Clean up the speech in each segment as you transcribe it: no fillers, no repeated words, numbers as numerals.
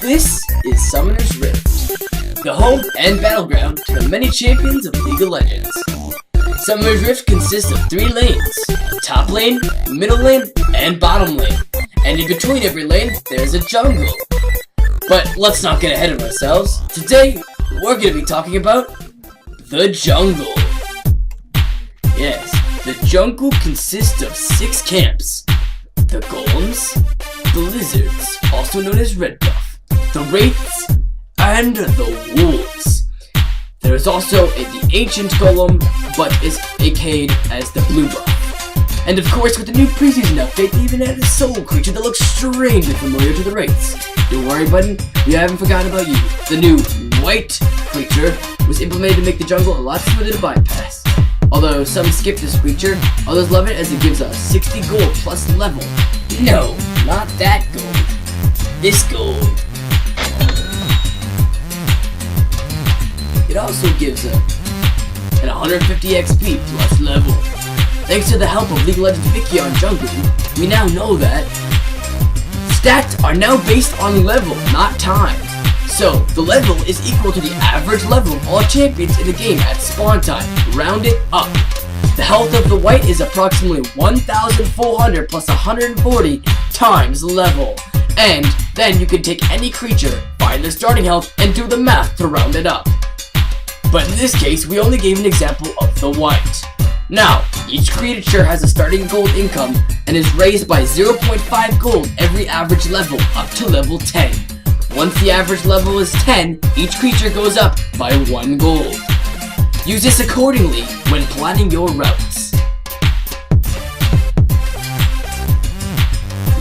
This is Summoner's Rift, the home and battleground to the many champions of League of Legends. Summoner's Rift consists of 3 lanes: top lane, middle lane, and bottom lane. And in between every lane, there's a jungle. But let's not get ahead of ourselves. Today, we're going to be talking about the jungle. Yes, the jungle consists of 6 camps: the golems, the lizards, also known as red buff, the wraiths, and the wolves. There is also the ancient golem, but is AK'd as the blue buff. And of course, with the new preseason update, they even added a soul creature that looks strangely familiar to the wraiths. Don't worry, buddy, we haven't forgotten about you. The new white creature was implemented to make the jungle a lot smoother to bypass. Although some skip this creature, others love it as it gives us 60 gold plus level. No, not that gold. This gold. It also gives an 150 XP plus level. Thanks to the help of League of Legends Wikia on jungle, we now know that stats are now based on level, not time. So, the level is equal to the average level of all champions in the game at spawn time. Round it up. The health of the white is approximately 1,400 plus 140 times level. And then you can take any creature, find their starting health, and do the math to round it up. But in this case, we only gave an example of the white. Now, each creature has a starting gold income and is raised by 0.5 gold every average level up to level 10. Once the average level is 10, each creature goes up by 1 gold. Use this accordingly when planning your routes.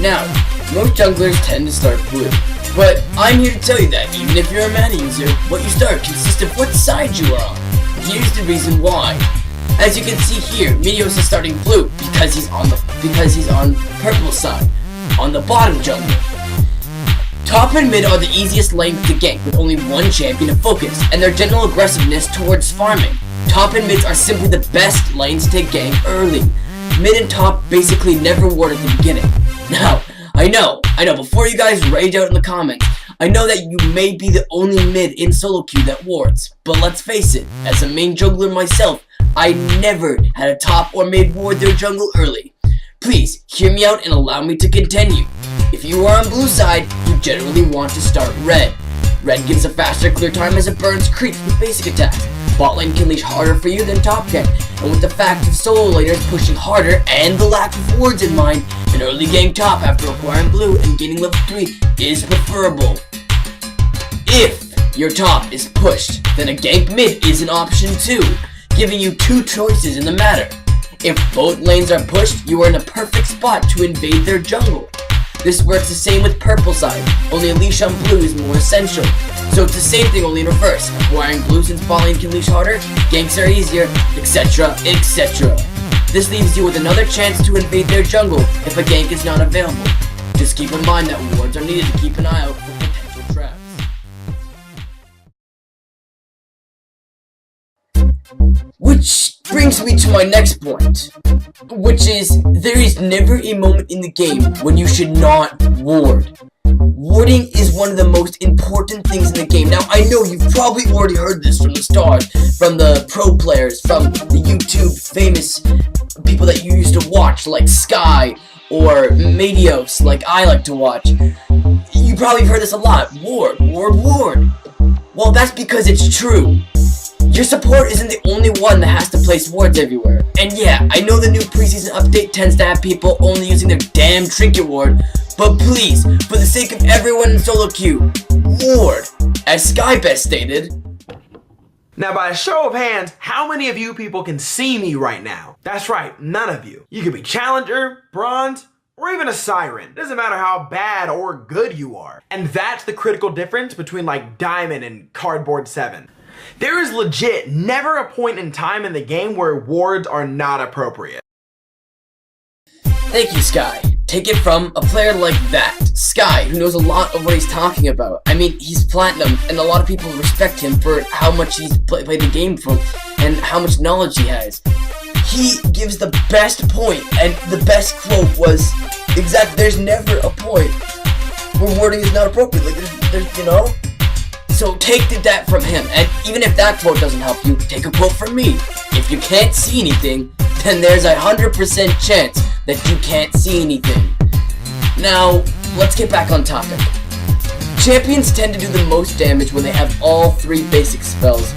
Now, most junglers tend to start blue, but I'm here to tell you that even if you're a mana user, what you start consists of what side you are on. Here's the reason why. As you can see here, Meteos is starting blue because he's on purple side, on the bottom jungle. Top and mid are the easiest lanes to gank with only one champion to focus, and their general aggressiveness towards farming. Top and mids are simply the best lanes to gank early. Mid and top basically never ward at the beginning. Now, I know, before you guys rage out in the comments, I know that you may be the only mid in solo queue that wards, but let's face it, as a main jungler myself, I never had a top or mid ward their jungle early. Please, hear me out and allow me to continue. If you are on blue side, you generally want to start red. Red gives a faster clear time as it burns creeps with basic attacks. Bot lane can leash harder for you than top can, and with the fact of solo laners pushing harder and the lack of wards in mind, an early gank top after acquiring blue and gaining level 3 is preferable. If your top is pushed, then a gank mid is an option too, giving you 2 choices in the matter. If both lanes are pushed, you are in a perfect spot to invade their jungle. This works the same with purple side, only a leash on blue is more essential. So it's the same thing, only in reverse. Acquiring blue since bot lane can leash harder, ganks are easier, etc, etc. This leaves you with another chance to invade their jungle if a gank is not available. Just keep in mind that wards are needed to keep an eye out for potential traps. Which brings me to my next point, which is there is never a moment in the game when you should not ward. Warding is one of the most important things in the game. Now, I know you've probably already heard this from the stars, from the pro players, from the YouTube famous people that you used to watch, like Sky or Medios, like I like to watch. You probably heard this a lot. Ward, ward, ward. Well, that's because it's true. Your support isn't the only one that has to place wards everywhere. And yeah, I know the new preseason update tends to have people only using their damn trinket ward, but please, for the sake of everyone in solo queue, ward, as Skybest stated. Now, by a show of hands, how many of you people can see me right now? That's right, none of you. You could be Challenger, Bronze, or even a Siren. Doesn't matter how bad or good you are. And that's the critical difference between like Diamond and Cardboard 7. There is legit never a point in time in the game where wards are not appropriate. Thank you, Sky. Take it from a player like that, Sky, who knows a lot of what he's talking about. I mean, he's platinum, and a lot of people respect him for how much he's played the game from, and how much knowledge he has. He gives the best point, and the best quote was, there's never a point rewarding is not appropriate. Like, there's you know? So take that from him, and even if that quote doesn't help you, take a quote from me. If you can't see anything, then there's a 100% chance that you can't see anything. Now, let's get back on topic. Champions tend to do the most damage when they have all 3 basic spells.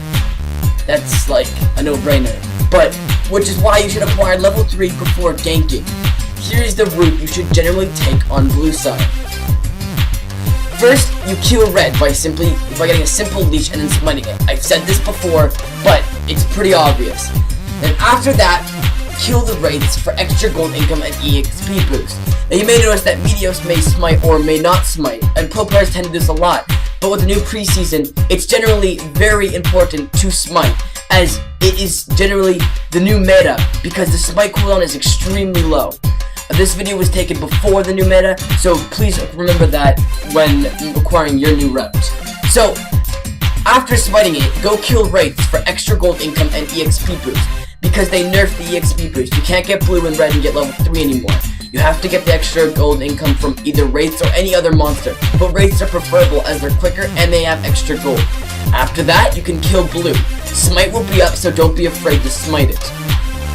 That's like a no-brainer. But, which is why you should acquire level 3 before ganking. Here's the route you should generally take on blue side. First, you kill red by getting a simple leash and then smiting it. I've said this before, but it's pretty obvious. Then after that, kill the wraiths for extra gold income and EXP boost. Now you may notice that Medios may smite or may not smite, and pro players tend to do this a lot. But with the new preseason, it's generally very important to smite, as it is generally the new meta, because the smite cooldown is extremely low. This video was taken before the new meta, so please remember that when acquiring your new reps. So, after smiting it, go kill wraiths for extra gold income and EXP boost, because they nerfed the EXP boost. You can't get blue and red and get level 3 anymore. You have to get the extra gold income from either wraiths or any other monster, but wraiths are preferable as they're quicker and they have extra gold. After that, you can kill blue. Smite will be up, so don't be afraid to smite it.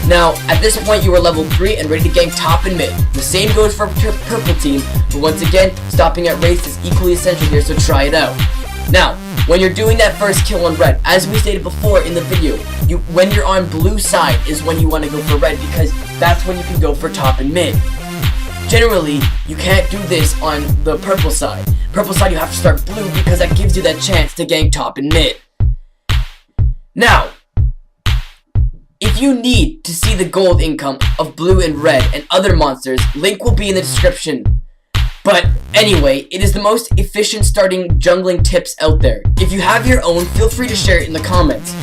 Now, at this point you are level 3 and ready to gank top and mid. The same goes for purple team, but once again, stopping at wraiths is equally essential here, so try it out. Now, when you're doing that first kill on red, as we stated before in the video, when you're on blue side is when you want to go for red, because that's when you can go for top and mid. Generally, you can't do this on the purple side. Purple side you have to start blue because that gives you that chance to gank top and mid. Now, if you need to see the gold income of blue and red and other monsters, link will be in the description. But anyway, it is the most efficient starting jungling tips out there. If you have your own, feel free to share it in the comments.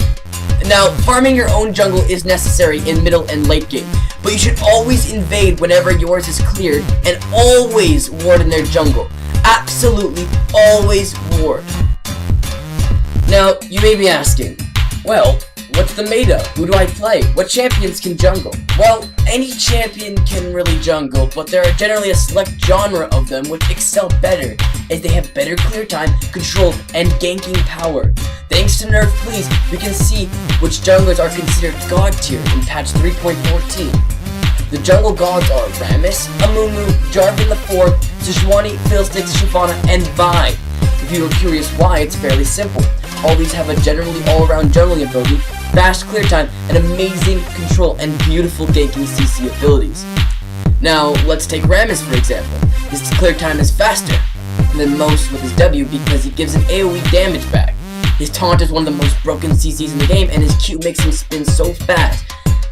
Now, farming your own jungle is necessary in middle and late game, but you should always invade whenever yours is cleared and always ward in their jungle. Absolutely always ward. Now, you may be asking, well, what's the meta? Who do I play? What champions can jungle? Well, any champion can really jungle, but there are generally a select genre of them which excel better, as they have better clear time, control, and ganking power. Thanks to Nerfplz, we can see which junglers are considered god tier in patch 3.14. The jungle gods are Rammus, Amumu, Jarvan IV, Sejuani, Fiddlesticks, Shyvana, and Vi. If you are curious why, it's fairly simple. All these have a generally all-around jungling ability, fast clear time, and amazing control and beautiful ganking CC abilities. Now, let's take Rammus for example. His clear time is faster than most with his W because he gives an AoE damage back. His taunt is one of the most broken CCs in the game, and his Q makes him spin so fast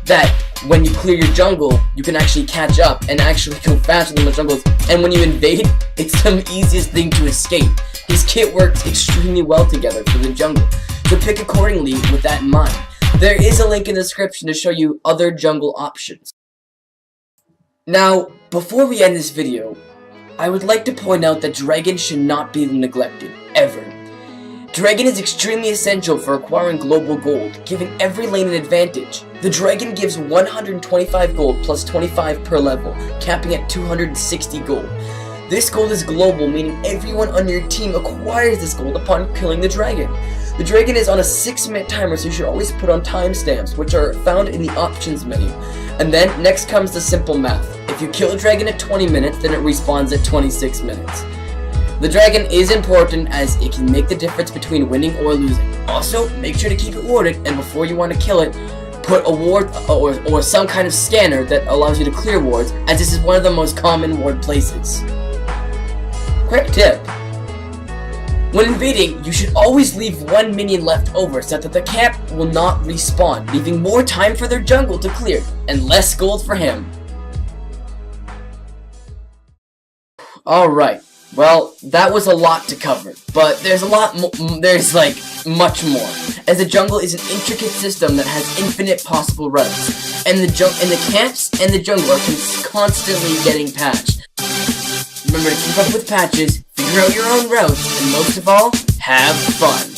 that when you clear your jungle, you can actually catch up and actually go faster than the jungles. And when you invade, it's the easiest thing to escape. His kit works extremely well together for the jungle, so pick accordingly with that in mind. There is a link in the description to show you other jungle options. Now, before we end this video, I would like to point out that Dragon should not be neglected, ever. Dragon is extremely essential for acquiring global gold, giving every lane an advantage. The Dragon gives 125 gold plus 25 per level, capping at 260 gold. This gold is global, meaning everyone on your team acquires this gold upon killing the Dragon. The Dragon is on a 6-minute timer, so you should always put on timestamps, which are found in the options menu. And then, next comes the simple math. If you kill a Dragon at 20 minutes, then it respawns at 26 minutes. The Dragon is important as it can make the difference between winning or losing. Also, make sure to keep it warded, and before you want to kill it, put a ward or some kind of scanner that allows you to clear wards, as this is one of the most common ward places. Quick tip. When invading, you should always leave one minion left over so that the camp will not respawn, leaving more time for their jungle to clear, and less gold for him. Alright. Well, that was a lot to cover, but there's much more, as the jungle is an intricate system that has infinite possible routes, and the camps and the jungle are constantly getting patched. Remember to keep up with patches, figure out your own routes, and most of all, have fun.